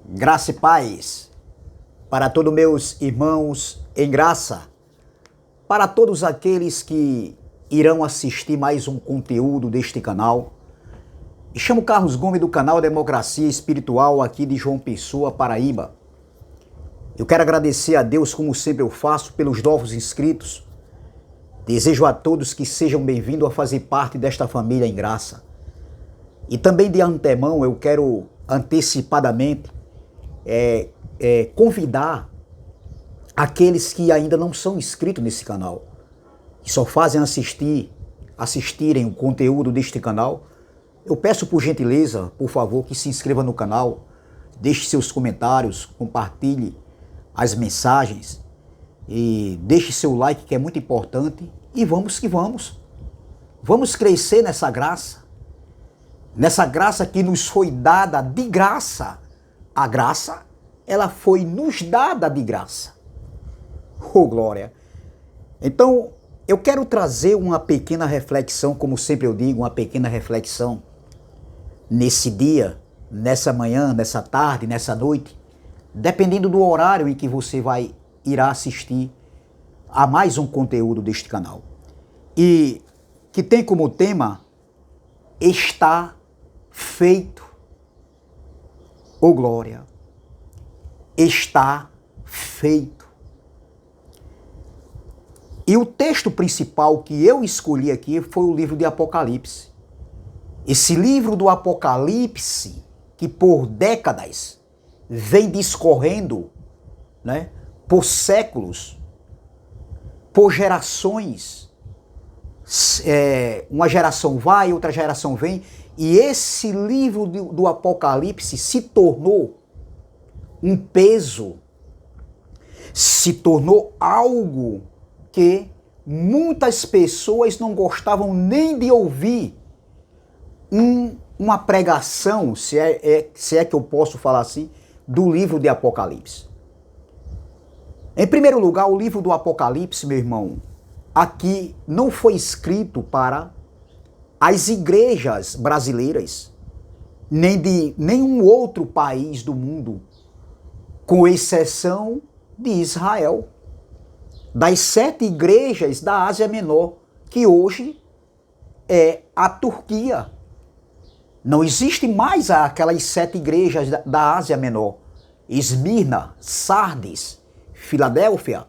Graça e paz para todos meus irmãos em graça, para todos aqueles que irão assistir mais um conteúdo deste canal. Me chamo Carlos Gomes do canal Democracia Espiritual aqui de João Pessoa, Paraíba. Eu quero agradecer a Deus, como sempre eu faço, pelos novos inscritos. Desejo a todos que sejam bem-vindos a fazer parte desta família em graça. E também de antemão eu quero antecipadamente convidar aqueles que ainda não são inscritos nesse canal, que só fazem assistirem o conteúdo deste canal. Eu peço por gentileza, por favor, que se inscreva no canal, deixe seus comentários, compartilhe as mensagens e deixe seu like, que é muito importante, e vamos que vamos. Vamos crescer nessa graça que nos foi dada de graça. A graça, ela foi nos dada de graça. Oh, glória! Então, eu quero trazer uma pequena reflexão, como sempre eu digo, uma pequena reflexão nesse dia, nessa manhã, nessa tarde, nessa noite, dependendo do horário em que você irá assistir a mais um conteúdo deste canal. E que tem como tema, está feito. Oh, glória! Está feito. E o texto principal que eu escolhi aqui foi o livro de Apocalipse. Esse livro do Apocalipse, que por décadas vem discorrendo, né, por séculos, por gerações. Uma geração vai, outra geração vem, e esse livro do Apocalipse se tornou um peso, se tornou algo que muitas pessoas não gostavam nem de ouvir. Uma pregação, se é que eu posso falar assim, do livro de Apocalipse. Em primeiro lugar, o livro do Apocalipse, meu irmão, aqui não foi escrito para as igrejas brasileiras, nem de nenhum outro país do mundo, com exceção de Israel, das 7 igrejas da Ásia Menor, que hoje é a Turquia. Não existe mais aquelas 7 igrejas da Ásia Menor: Esmirna, Sardes, Filadélfia,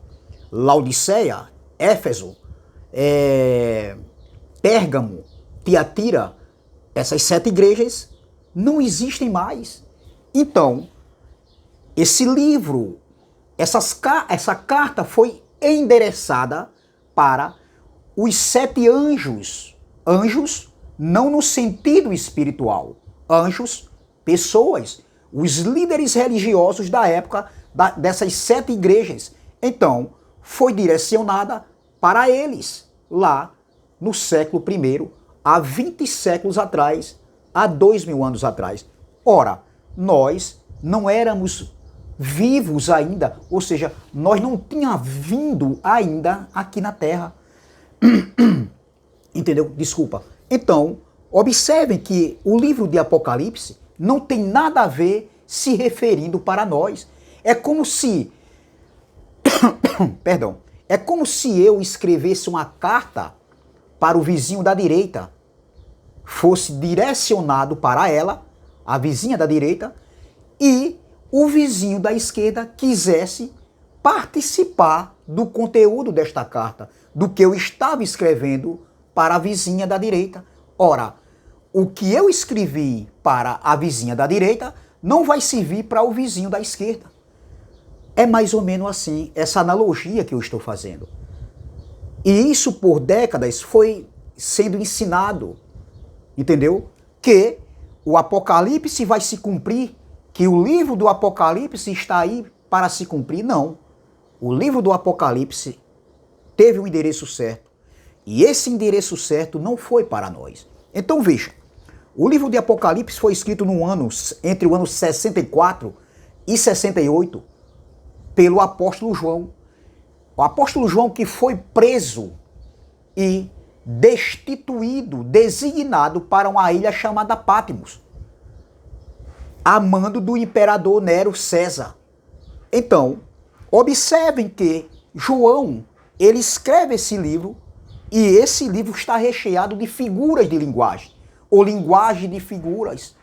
Laodiceia, Éfeso, Pérgamo, Tiatira. Essas 7 igrejas não existem mais. Então, esse livro, essa carta foi endereçada para os 7 anjos. Anjos não no sentido espiritual. Anjos, pessoas, os líderes religiosos da época dessas 7 igrejas. Então, foi direcionada para eles, lá no século I, há 20 séculos atrás, há 2000 anos atrás. Ora, nós não éramos vivos ainda, ou seja, nós não tínhamos vindo ainda aqui na Terra. Entendeu? Desculpa. Então, observem que o livro de Apocalipse não tem nada a ver se referindo para nós. É como se perdão, é como se eu escrevesse uma carta para o vizinho da direita, fosse direcionado para ela, a vizinha da direita, e o vizinho da esquerda quisesse participar do conteúdo desta carta, do que eu estava escrevendo para a vizinha da direita. Ora, o que eu escrevi para a vizinha da direita não vai servir para o vizinho da esquerda. É mais ou menos assim, essa analogia que eu estou fazendo. E isso por décadas foi sendo ensinado, entendeu? Que o Apocalipse vai se cumprir, que o livro do Apocalipse está aí para se cumprir. Não. O livro do Apocalipse teve um endereço certo. E esse endereço certo não foi para nós. Então veja, o livro de Apocalipse foi escrito entre o ano 64 e 68 pelo apóstolo João. O apóstolo João, que foi preso e destituído, designado para uma ilha chamada Patmos. a mando do imperador Nero César. Então, observem que João, ele escreve esse livro e esse livro está recheado de figuras de linguagem, ou linguagem de figuras,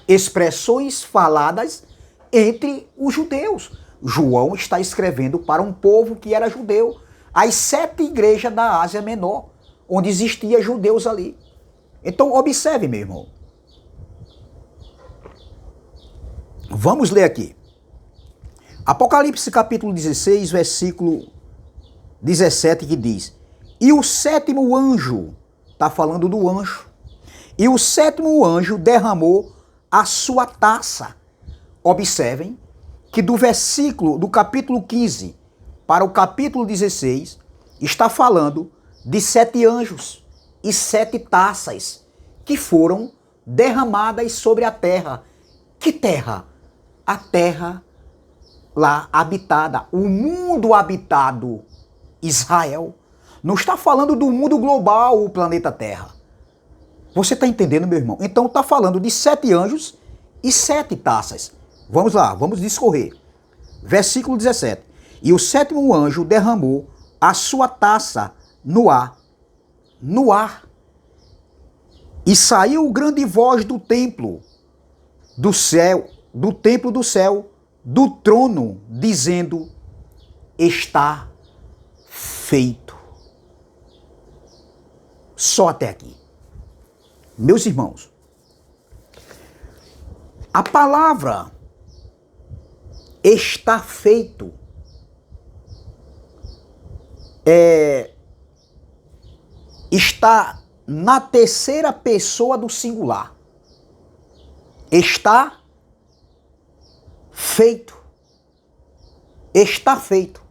expressões faladas entre os judeus. João está escrevendo para um povo que era judeu, as 7 igrejas da Ásia Menor, onde existiam judeus ali. Então, observe, meu irmão. Vamos ler aqui. Apocalipse capítulo 16, versículo 17, que diz: E o 7º anjo, está falando do anjo, e o 7º anjo derramou a sua taça. Observem que do capítulo 15 para o capítulo 16, está falando de 7 anjos e 7 taças que foram derramadas sobre a terra. Que terra? A terra lá habitada, o mundo habitado, Israel. Não está falando do mundo global, o planeta Terra. Você está entendendo, meu irmão? Então está falando de 7 anjos e 7 taças. Vamos lá, vamos discorrer. Versículo 17. E o 7º anjo derramou a sua taça no ar. No ar. E saiu grande voz do templo, do céu, do templo do céu, do trono, dizendo: está feito. Só até aqui. Meus irmãos, a palavra está feito está na terceira pessoa do singular. Está feito. Está feito.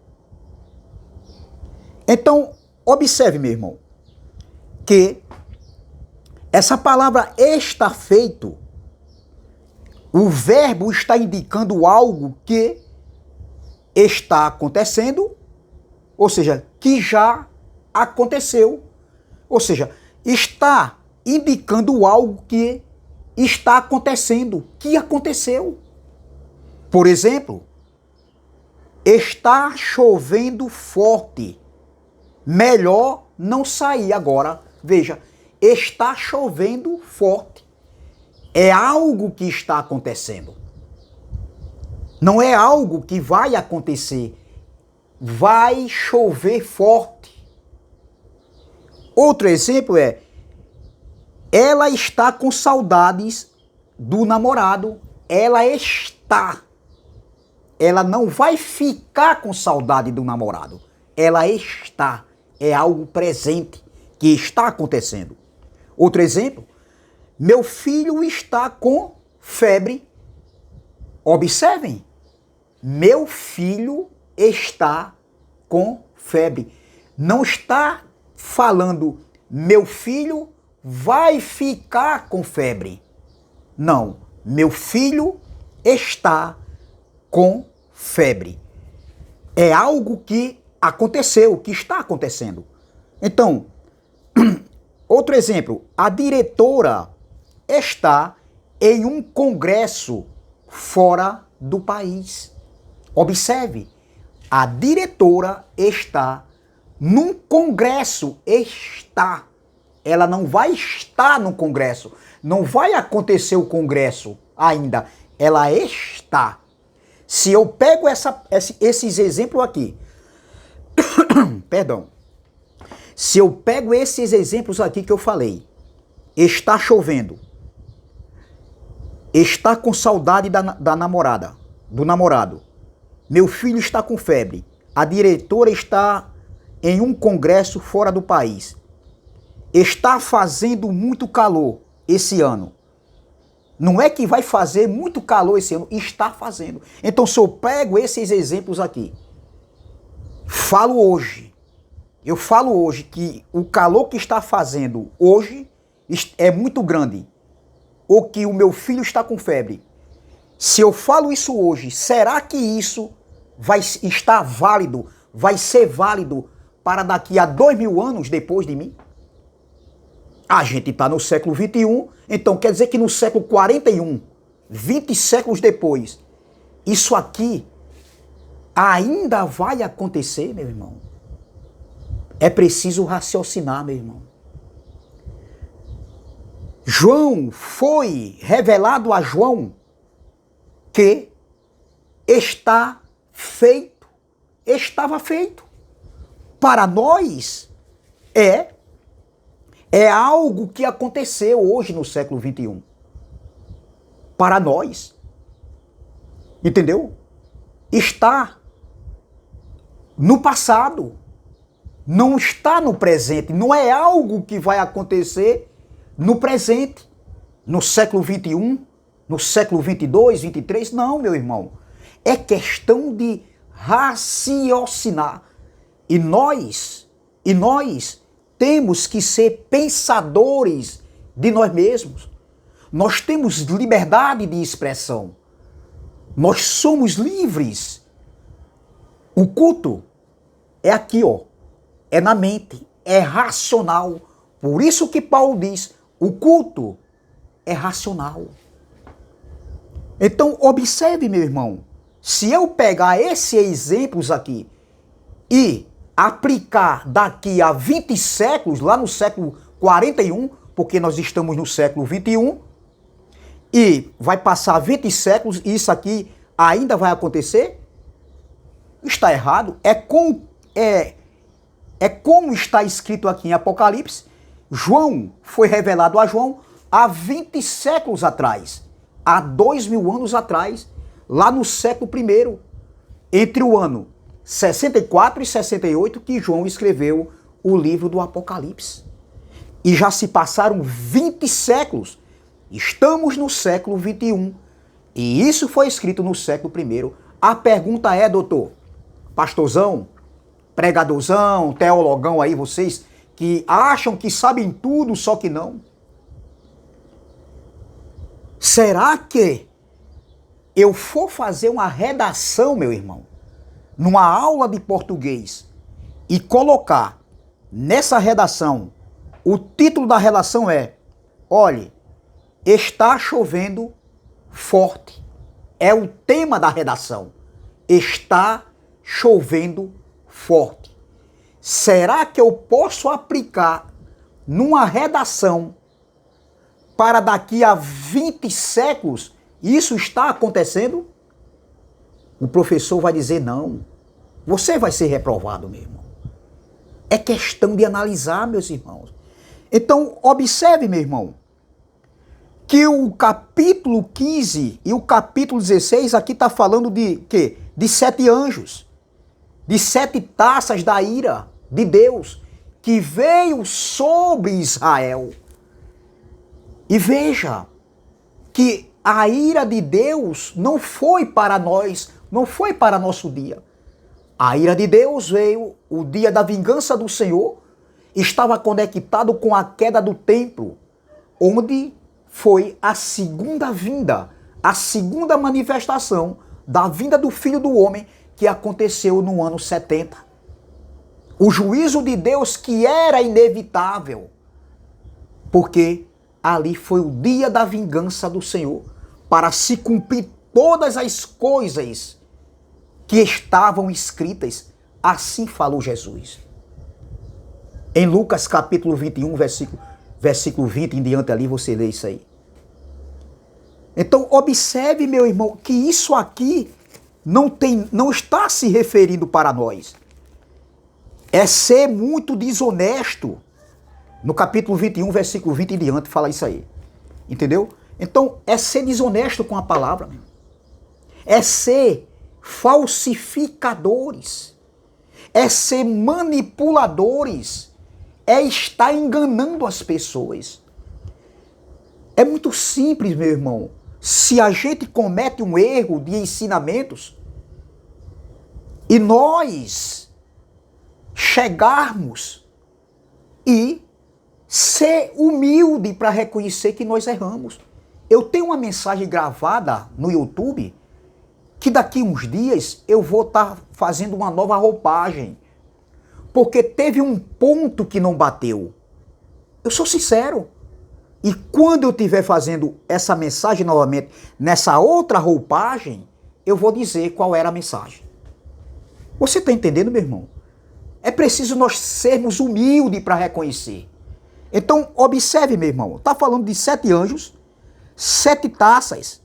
Então, observe, meu irmão, que essa palavra está feito, o verbo está indicando algo que está acontecendo, ou seja, que já aconteceu. Ou seja, está indicando algo que está acontecendo, que aconteceu. Por exemplo, está chovendo forte. Melhor não sair agora. Veja, está chovendo forte. É algo que está acontecendo. Não é algo que vai acontecer. Vai chover forte. Outro exemplo é: ela está com saudades do namorado. Ela está. Ela não vai ficar com saudade do namorado. Ela está. É algo presente que está acontecendo. Outro exemplo: meu filho está com febre. Observem. Meu filho está com febre. Não está falando meu filho vai ficar com febre. Não. Meu filho está com febre. É algo que aconteceu, que está acontecendo. Então, outro exemplo, a diretora está em um congresso fora do país. Observe, a diretora está num congresso, está. Ela não vai estar no congresso, não vai acontecer o congresso ainda, ela está. Se eu pego esses exemplos aqui, perdão, se eu pego esses exemplos aqui que eu falei, está chovendo, está com saudade da namorada, do namorado, meu filho está com febre, a diretora está em um congresso fora do país, está fazendo muito calor esse ano. Não é que vai fazer muito calor esse ano, está fazendo. Então, se eu pego esses exemplos aqui, eu falo hoje que o calor que está fazendo hoje é muito grande, ou que o meu filho está com febre. Se eu falo isso hoje, será que isso vai estar válido, vai ser válido para daqui a 2000 anos depois de mim? A gente está no século XXI, então quer dizer que no século 41 20 séculos depois, isso aqui ainda vai acontecer, meu irmão? É preciso raciocinar, meu irmão. João, foi revelado a João que está feito, estava feito. Para nós, é algo que aconteceu hoje no século XXI. Para nós. Entendeu? Está no passado. Não está no presente. Não é algo que vai acontecer no presente. No século XXI, no século XXII, XXIII. Não, meu irmão. É questão de raciocinar. E nós temos que ser pensadores de nós mesmos. Nós temos liberdade de expressão. Nós somos livres. O culto é aqui, ó. É na mente, é racional. Por isso que Paulo diz, o culto é racional. Então, observe, meu irmão, se eu pegar esses exemplos aqui e aplicar daqui a 20 séculos, lá no século 41, porque nós estamos no século 21, e vai passar 20 séculos e isso aqui ainda vai acontecer, está errado. É como está escrito aqui em Apocalipse. João foi revelado a João há 20 séculos atrás, há 2000 anos atrás, lá no século I, entre o ano 64 e 68, que João escreveu o livro do Apocalipse. E já se passaram 20 séculos. Estamos no século 21. E isso foi escrito no século I. A pergunta é, doutor, pastorzão, pregadorzão, teologão aí, vocês que acham que sabem tudo, só que não. Será que eu for fazer uma redação, meu irmão, numa aula de português e colocar nessa redação, o título da redação é, olhe, está chovendo forte. É o tema da redação. Está chovendo forte. Será que eu posso aplicar numa redação para daqui a 20 séculos isso está acontecendo? O professor vai dizer não. Você vai ser reprovado, meu irmão. É questão de analisar, meus irmãos. Então, observe, meu irmão, que o capítulo 15 e o capítulo 16 aqui está falando de quê? De 7 anjos, de 7 taças da ira de Deus que veio sobre Israel. E veja que a ira de Deus não foi para nós, não foi para nosso dia. A ira de Deus veio, o dia da vingança do Senhor, estava conectado com a queda do templo, onde foi a segunda vinda, a segunda manifestação da vinda do Filho do Homem, que aconteceu no ano 70. O juízo de Deus que era inevitável, porque ali foi o dia da vingança do Senhor, para se cumprir todas as coisas que estavam escritas. Assim falou Jesus. Em Lucas capítulo 21, versículo 20 em diante ali, você lê isso aí. Então, observe, meu irmão, que isso aqui não está se referindo para nós. É ser muito desonesto. No capítulo 21, versículo 20 em diante, fala isso aí. Entendeu? Então, é ser desonesto com a palavra, meu. É ser falsificadores. É ser manipuladores. É estar enganando as pessoas. É muito simples, meu irmão. Se a gente comete um erro de ensinamentos e nós chegarmos e ser humilde para reconhecer que nós erramos. Eu tenho uma mensagem gravada no YouTube que daqui uns dias eu vou estar fazendo uma nova roupagem. Porque teve um ponto que não bateu. Eu sou sincero. E quando eu estiver fazendo essa mensagem novamente, nessa outra roupagem, eu vou dizer qual era a mensagem. Você está entendendo, meu irmão? É preciso nós sermos humildes para reconhecer. Então, observe, meu irmão, está falando de 7 anjos, 7 taças.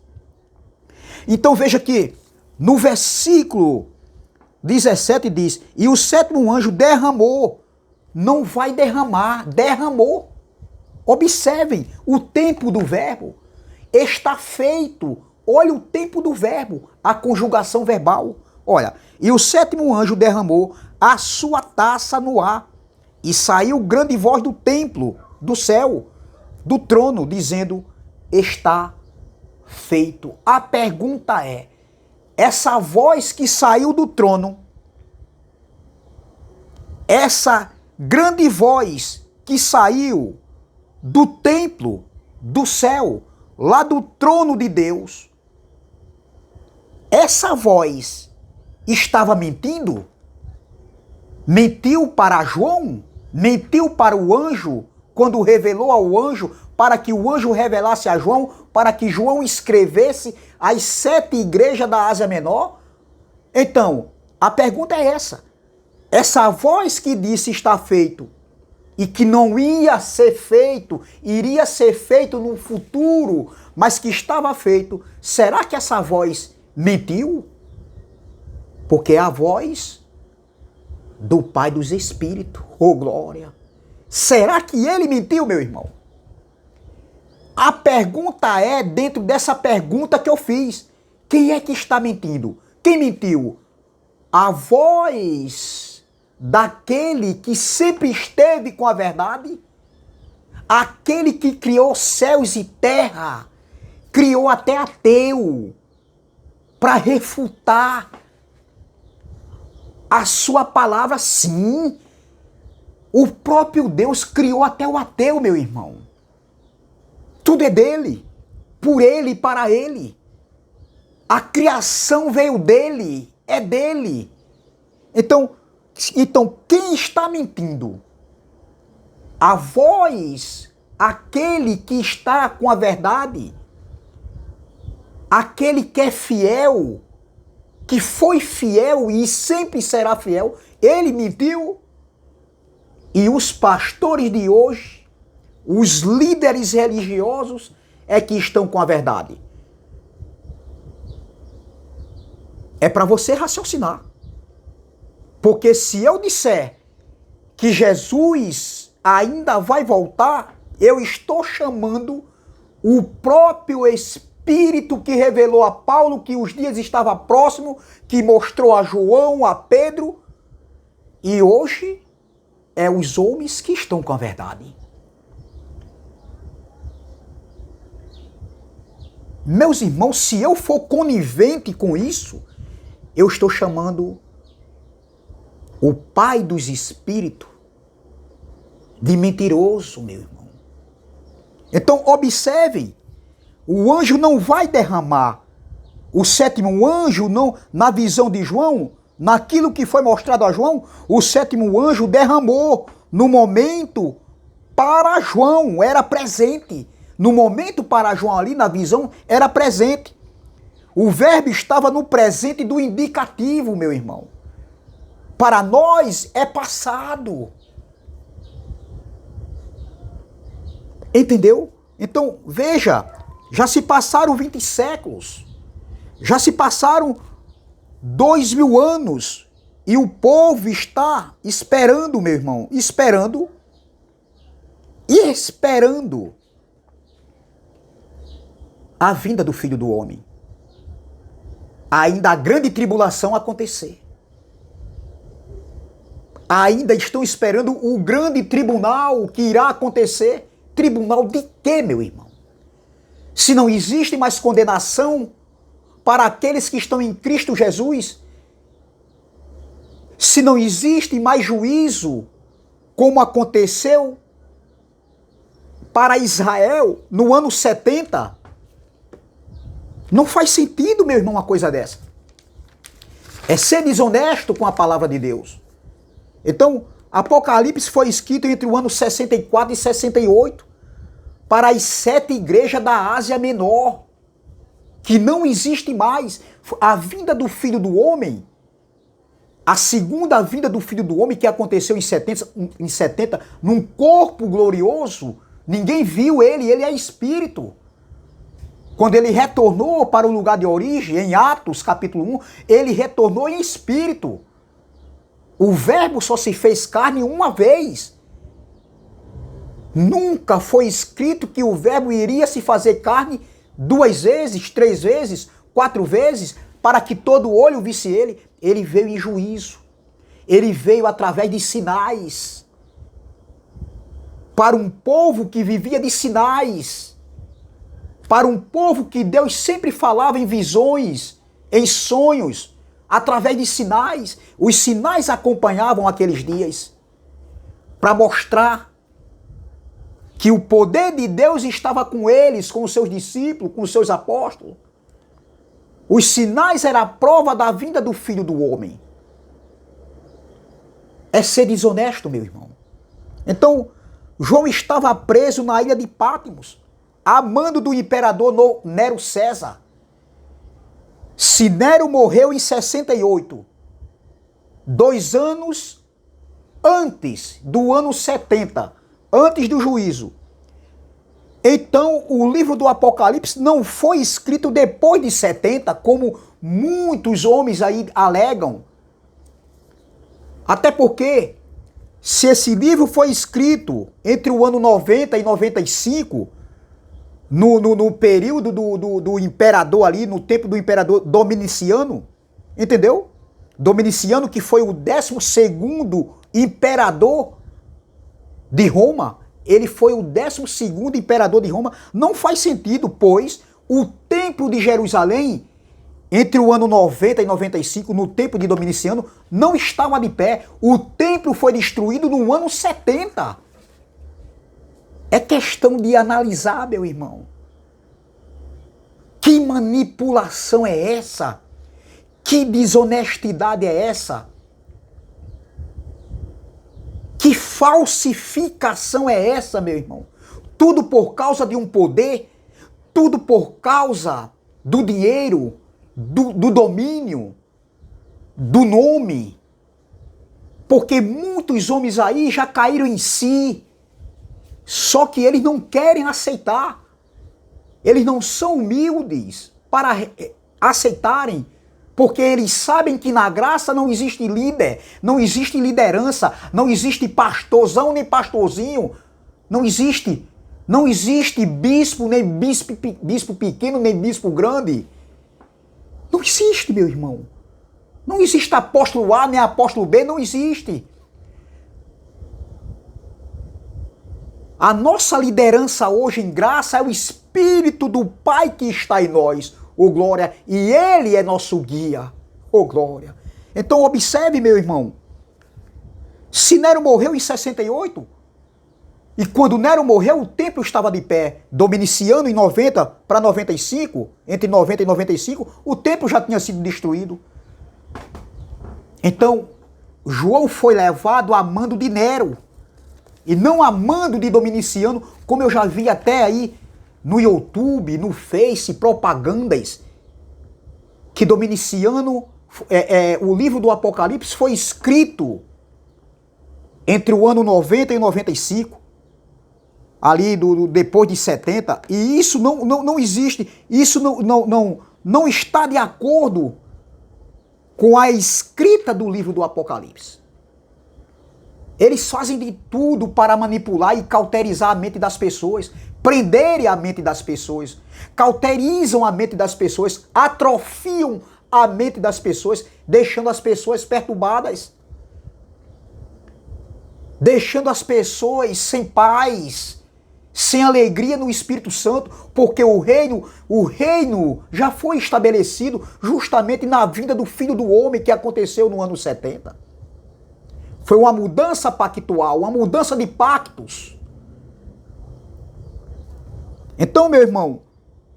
Então, veja que no versículo 17 diz, e o 7º anjo derramou. Não vai derramar, derramou. Observem, o tempo do verbo está feito. Olha o tempo do verbo, a conjugação verbal. Olha, e o 7º anjo derramou a sua taça no ar, e saiu grande voz do templo, do céu, do trono, dizendo, está feito. A pergunta é, essa voz que saiu do trono, essa grande voz que saiu do templo, do céu, lá do trono de Deus, essa voz estava mentindo? Mentiu para João? Mentiu para o anjo, quando revelou ao anjo, para que o anjo revelasse a João, para que João escrevesse as 7 igrejas da Ásia Menor? Então, a pergunta é essa. Essa voz que disse está feito, e que não ia ser feito, iria ser feito no futuro, mas que estava feito, será que essa voz mentiu? Porque é a voz do Pai dos Espíritos, oh glória. Será que ele mentiu, meu irmão? A pergunta é, dentro dessa pergunta que eu fiz, quem é que está mentindo? Quem mentiu? A voz daquele que sempre esteve com a verdade? Aquele que criou céus e terra, criou até ateu, para refutar a sua palavra, sim. O próprio Deus criou até o ateu, meu irmão. Tudo é dele, por ele e para ele. A criação veio dele, é dele. Então, quem está mentindo? A voz, aquele que está com a verdade, aquele que é fiel, que foi fiel e sempre será fiel, ele mentiu. E os pastores de hoje, os líderes religiosos, é que estão com a verdade. É para você raciocinar. Porque se eu disser que Jesus ainda vai voltar, eu estou chamando o próprio Espírito que revelou a Paulo que os dias estavam próximos, que mostrou a João, a Pedro, e hoje é os homens que estão com a verdade. Meus irmãos, se eu for conivente com isso, eu estou chamando o Pai dos Espíritos de mentiroso, meu irmão. Então, observem, o anjo não vai derramar. O 7º anjo, não, na visão de João, naquilo que foi mostrado a João, o 7º anjo derramou no momento para João, era presente. No momento para João ali, na visão, era presente. O verbo estava no presente do indicativo, meu irmão. Para nós é passado. Entendeu? Então, veja, já se passaram 20 séculos. Já se passaram 2000 anos. E o povo está esperando, meu irmão, esperando e esperando a vinda do Filho do Homem. Ainda a grande tribulação acontecer. Ainda estão esperando o grande tribunal que irá acontecer. Tribunal de quê, meu irmão? Se não existe mais condenação para aqueles que estão em Cristo Jesus, se não existe mais juízo, como aconteceu para Israel no ano 70, não faz sentido, meu irmão, uma coisa dessa. É ser desonesto com a palavra de Deus. Então, Apocalipse foi escrito entre o ano 64 e 68, para as 7 igrejas da Ásia Menor, que não existe mais. A vinda do Filho do Homem, a segunda vinda do Filho do Homem, que aconteceu em 70 num corpo glorioso, ninguém viu ele é espírito. Quando ele retornou para o lugar de origem, em Atos capítulo 1, ele retornou em espírito. O Verbo só se fez carne uma vez. Nunca foi escrito que o Verbo iria se fazer carne 2 vezes, 3 vezes, 4 vezes, para que todo olho visse ele. Ele veio em juízo. Ele veio através de sinais. Para um povo que vivia de sinais. Para um povo que Deus sempre falava em visões, em sonhos, através de sinais. Os sinais acompanhavam aqueles dias para mostrar que o poder de Deus estava com eles, com os seus discípulos, com os seus apóstolos. Os sinais eram a prova da vinda do Filho do Homem. É ser desonesto, meu irmão. Então, João estava preso na ilha de Patmos, a mando do imperador Nero César. Se Nero morreu em 68, 2 anos antes do ano 70, antes do juízo, então o livro do Apocalipse não foi escrito depois de 70, como muitos homens aí alegam. Até porque, se esse livro foi escrito entre o ano 90 e 95, no período do imperador ali, no tempo do imperador Dominiciano, entendeu? Dominiciano, que foi o 12º imperador de Roma, ele foi o 12º imperador de Roma. Não faz sentido, pois o templo de Jerusalém, entre o ano 90 e 95, no tempo de Dominiciano, não estava de pé. O templo foi destruído no ano 70. É questão de analisar, meu irmão. Que manipulação é essa? Que desonestidade é essa? Que falsificação é essa, meu irmão? Tudo por causa de um poder, tudo por causa do dinheiro, do domínio, do nome. Porque muitos homens aí já caíram em si, só que eles não querem aceitar. Eles não são humildes para aceitarem, porque eles sabem que na graça não existe líder, não existe liderança, não existe pastorzão nem pastorzinho, não existe bispo, nem bispo pequeno, nem bispo grande. Não existe, meu irmão. Não existe apóstolo A, nem apóstolo B, não existe. A nossa liderança hoje em graça é o Espírito do Pai que está em nós, ô glória, e Ele é nosso guia, ô glória. Então observe, meu irmão, se Nero morreu em 68, e quando Nero morreu o templo estava de pé, Dominiciano em 90 para 95, entre 90 e 95, o templo já tinha sido destruído. Então, João foi levado a mando de Nero, e não a mando de Dominiciano, como eu já vi até aí no YouTube, no Face, propagandas, que Dominiciano, o livro do Apocalipse foi escrito entre o ano 90 e 95, ali depois de 70, e isso não existe, isso não está de acordo com a escrita do livro do Apocalipse. Eles fazem de tudo para manipular e cauterizar a mente das pessoas, prenderem a mente das pessoas, cauterizam a mente das pessoas, atrofiam a mente das pessoas, deixando as pessoas perturbadas, deixando as pessoas sem paz, sem alegria no Espírito Santo, porque o reino já foi estabelecido justamente na vinda do Filho do Homem que aconteceu no ano 70. Foi uma mudança pactual, uma mudança de pactos. Então, meu irmão,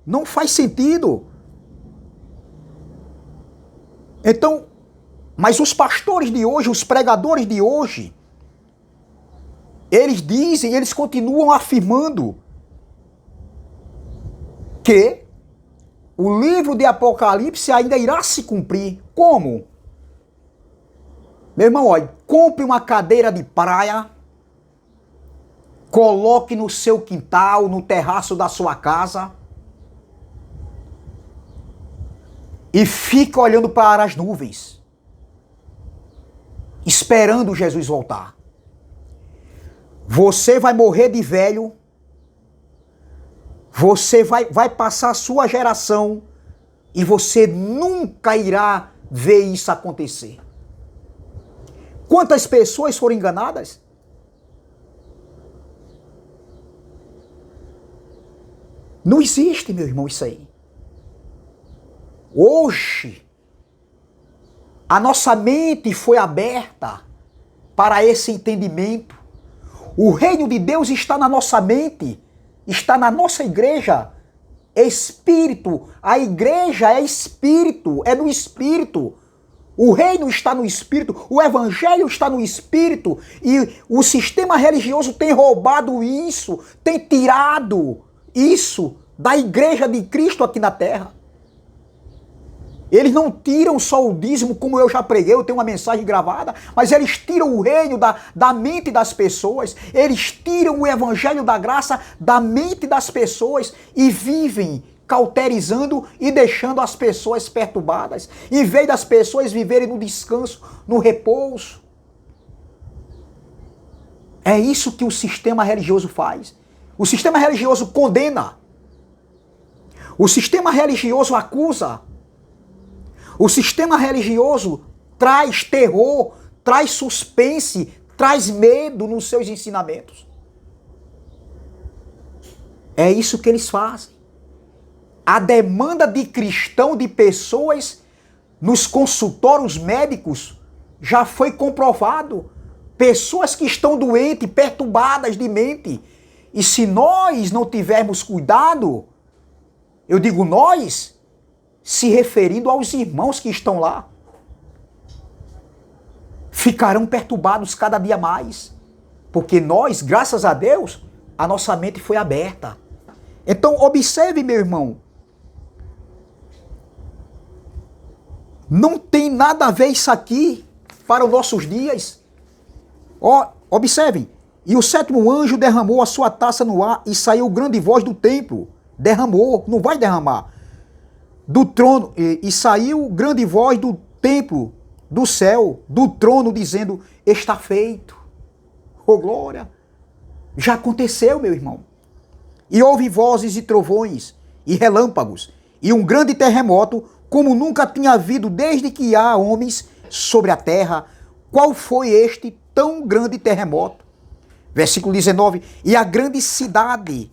não faz sentido. Então, mas os pastores de hoje, os pregadores de hoje, eles dizem, eles continuam afirmando que o livro de Apocalipse ainda irá se cumprir. Como? Meu irmão, olha, compre uma cadeira de praia, coloque no seu quintal, no terraço da sua casa e fique olhando para as nuvens, esperando Jesus voltar. Você vai morrer de velho, você vai passar a sua geração e você nunca irá ver isso acontecer. Quantas pessoas foram enganadas? Não existe, meu irmão, isso aí. Hoje, a nossa mente foi aberta para esse entendimento. O reino de Deus está na nossa mente, está na nossa igreja. Espírito, a igreja é espírito, é no espírito. O reino está no espírito, o evangelho está no espírito e o sistema religioso tem roubado isso, tem tirado isso da igreja de Cristo aqui na terra. Eles não tiram só o dízimo, como eu já preguei, eu tenho uma mensagem gravada, mas eles tiram o reino da mente das pessoas, eles tiram o evangelho da graça da mente das pessoas e vivem cauterizando e deixando as pessoas perturbadas, em vez das pessoas viverem no descanso, no repouso. É isso que o sistema religioso faz. O sistema religioso condena. O sistema religioso acusa. O sistema religioso traz terror, traz suspense, traz medo nos seus ensinamentos. É isso que eles fazem. A demanda de cristão, de pessoas nos consultórios médicos já foi comprovado. Pessoas que estão doentes, perturbadas de mente. E se nós não tivermos cuidado, eu digo nós, se referindo aos irmãos que estão lá, ficarão perturbados cada dia mais. Porque nós, graças a Deus, a nossa mente foi aberta. Então, observe, meu irmão, não tem nada a ver isso aqui para os nossos dias. Observem. E o sétimo anjo derramou a sua taça no ar e saiu grande voz do templo. Derramou, não vai derramar. Do trono, e saiu grande voz do templo, do céu, do trono, dizendo, está feito. Oh, glória! Já aconteceu, meu irmão. E houve vozes e trovões, e relâmpagos, e um grande terremoto, como nunca tinha havido desde que há homens sobre a terra. Qual foi este tão grande terremoto? Versículo 19. E a grande cidade.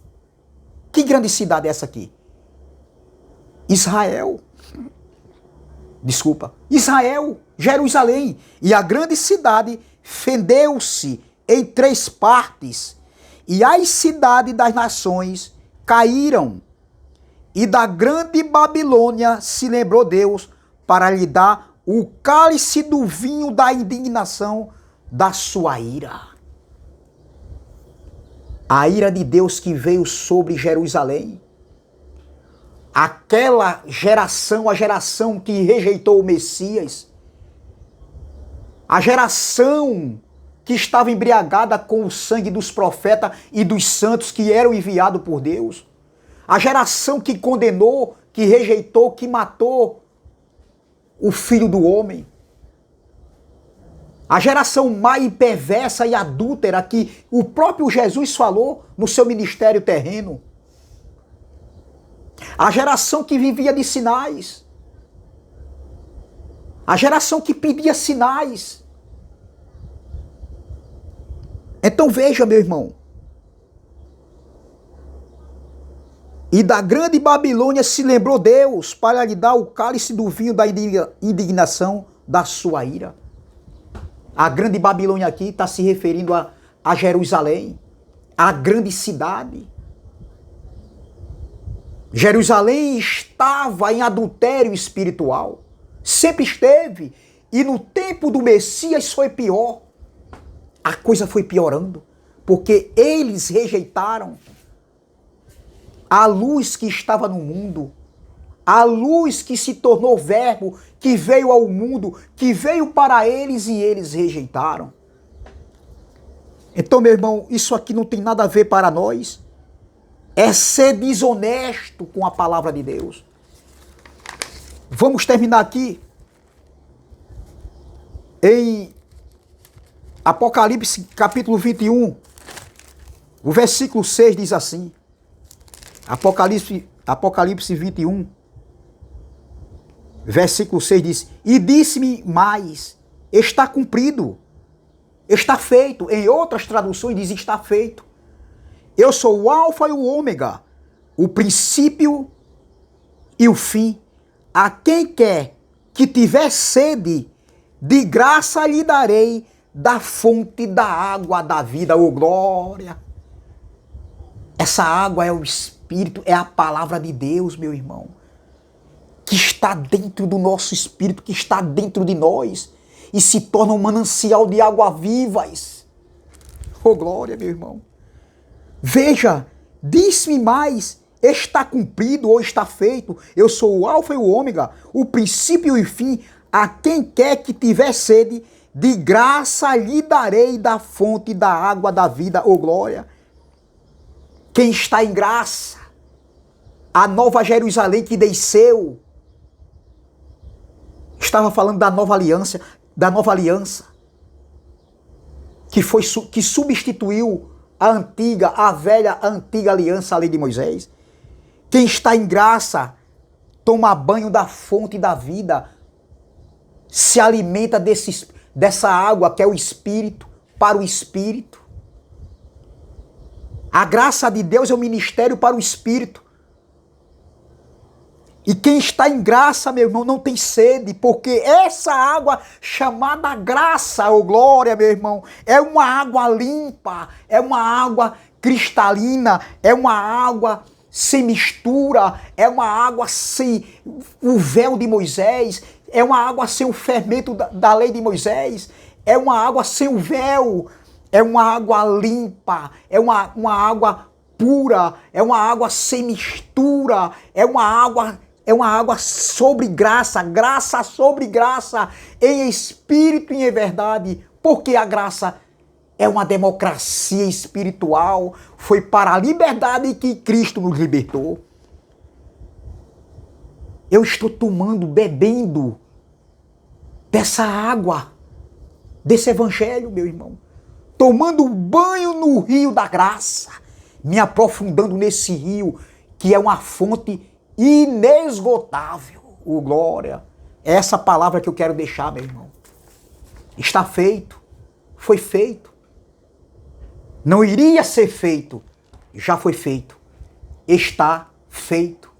Que grande cidade é essa aqui? Israel. Desculpa. Israel, Jerusalém. E a grande cidade fendeu-se em 3 partes. E as cidades das nações caíram. E da grande Babilônia se lembrou Deus para lhe dar o cálice do vinho da indignação da sua ira. A ira de Deus que veio sobre Jerusalém. Aquela geração, a geração que rejeitou o Messias. A geração que estava embriagada com o sangue dos profetas e dos santos que eram enviados por Deus. A geração que condenou, que rejeitou, que matou o Filho do Homem. A geração má e perversa e adúltera que o próprio Jesus falou no seu ministério terreno. A geração que vivia de sinais. A geração que pedia sinais. Então veja, meu irmão. E da grande Babilônia se lembrou Deus para lhe dar o cálice do vinho da indignação da sua ira. A grande Babilônia aqui está se referindo a Jerusalém, a grande cidade. Jerusalém estava em adultério espiritual. Sempre esteve. E no tempo do Messias foi pior. A coisa foi piorando. Porque eles rejeitaram A luz que estava no mundo, a luz que se tornou verbo, que veio ao mundo, que veio para eles e eles rejeitaram. Então, meu irmão, isso aqui não tem nada a ver para nós. É ser desonesto com a palavra de Deus. Vamos terminar aqui em Apocalipse capítulo 21, o versículo 6 diz assim. Apocalipse 21, versículo 6 diz: E disse-me mais, está cumprido, está feito. Em outras traduções diz está feito. Eu sou o alfa e o ômega, o princípio e o fim. A quem quer que tiver sede, de graça lhe darei da fonte da água da vida. Ô glória! Essa água é o Espírito, é a palavra de Deus, meu irmão, que está dentro do nosso espírito, que está dentro de nós e se torna um manancial de água vivas. Ô glória, meu irmão! Veja, diz-me mais, está cumprido ou está feito. Eu sou o alfa e o ômega, o princípio e o fim. A quem quer que tiver sede, de graça lhe darei da fonte da água da vida. Ô glória! Quem está em graça, a nova Jerusalém que desceu, estava falando da nova aliança, que substituiu a velha antiga aliança, a lei de Moisés. Quem está em graça toma banho da fonte da vida, se alimenta dessa água que é o Espírito, para o Espírito. A graça de Deus é o ministério para o Espírito. E quem está em graça, meu irmão, não tem sede, porque essa água chamada graça, ou glória, meu irmão, é uma água limpa, é uma água cristalina, é uma água sem mistura, é uma água sem o véu de Moisés, é uma água sem o fermento da lei de Moisés, é uma água sem o véu, é uma água limpa, é uma água pura, é uma água sem mistura, é uma água sobre graça, graça sobre graça, em espírito e em verdade, porque a graça é uma democracia espiritual, foi para a liberdade que Cristo nos libertou. Eu estou bebendo dessa água, desse evangelho, meu irmão, tomando banho no rio da graça, me aprofundando nesse rio, que é uma fonte inesgotável. O glória! É essa palavra que eu quero deixar, meu irmão. Está feito, foi feito. Não iria ser feito, já foi feito. Está feito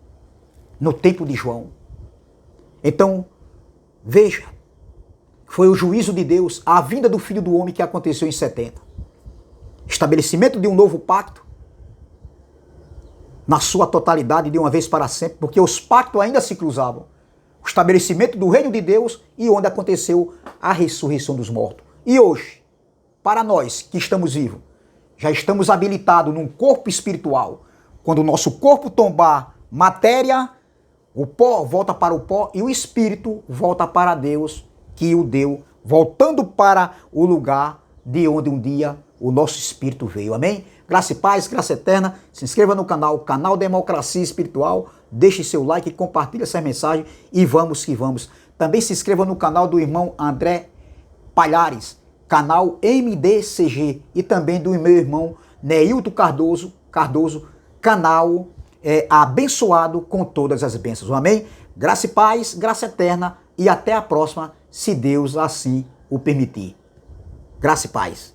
no tempo de João. Então, veja, foi o juízo de Deus, a vinda do Filho do Homem que aconteceu em 70. Estabelecimento de um novo pacto, na sua totalidade, de uma vez para sempre, porque os pactos ainda se cruzavam. O estabelecimento do reino de Deus e onde aconteceu a ressurreição dos mortos. E hoje, para nós que estamos vivos, já estamos habilitados num corpo espiritual. Quando o nosso corpo tombar matéria, o pó volta para o pó e o espírito volta para Deus, que o deu, voltando para o lugar de onde um dia o nosso espírito veio. Amém? Graça e paz, graça eterna. Se inscreva no canal Democracia Espiritual. Deixe seu like e compartilhe essa mensagem. E vamos que vamos. Também se inscreva no canal do irmão André Palhares, canal MDCG. E também do meu irmão Neilton Cardoso, canal abençoado com todas as bênçãos. Amém? Graça e paz, graça eterna. E até a próxima, se Deus assim o permitir. Graça e paz.